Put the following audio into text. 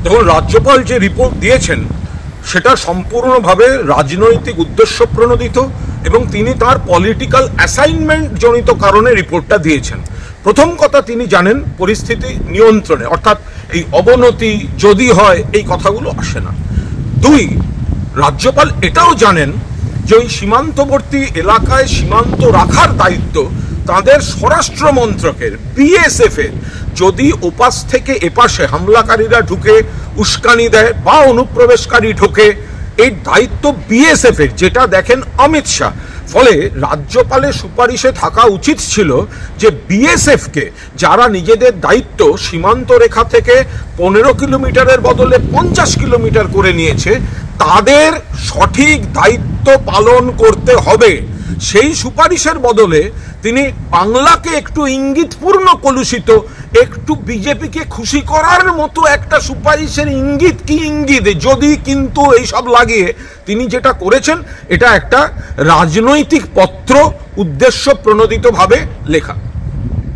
দেখুন, রাজ্যপাল যে রিপোর্ট দিয়েছেন সেটা সম্পূর্ণভাবে রাজনৈতিক উদ্দেশ্য প্রণোদিত এবং তিনি তার পলিটিক্যাল অ্যাসাইনমেন্ট জনিত কারণে রিপোর্টটা দিয়েছেন। প্রথম কথা, তিনি জানেন পরিস্থিতি নিয়ন্ত্রণে, অর্থাৎ এই অবনতি যদি হয় এই কথাগুলো আসে না। দুই, রাজ্যপাল এটাও জানেন যে ওই সীমান্তবর্তী এলাকায় সীমান্ত রাখার দায়িত্ব তাদের স্বরাষ্ট্র মন্ত্রকের, বিএসএফ এর। যদি ওপাশ থেকে এপাশে হামলাকারীরা ঢুকে উস্কানি দেয় বা অনুপ্রবেশকারী ঢোকে, এই দায়িত্ব বিএসএফ এর, যেটা দেখেন অমিত শাহ। ফলে রাজ্যপালের সুপারিশে থাকা উচিত ছিল যে বিএসএফ কে, যারা নিজেদের দায়িত্ব সীমান্ত রেখা থেকে 15 কিলোমিটারের বদলে 50 কিলোমিটার করে নিয়েছে, তাদের সঠিক দায়িত্ব পালন করতে হবে। সেই সুপারিশের বদলে তিনি বাংলাকে একটু ইঙ্গিতপূর্ণ কলুষিত, একটু বিজেপিকে খুশি করার মতো একটা সুপারিশের ইঙ্গিত কি ইঙ্গিত, যদি কিন্তু এইসব লাগিয়ে তিনি যেটা করেছেন এটা একটা রাজনৈতিক পত্র, উদ্দেশ্য প্রণোদিতভাবে লেখা।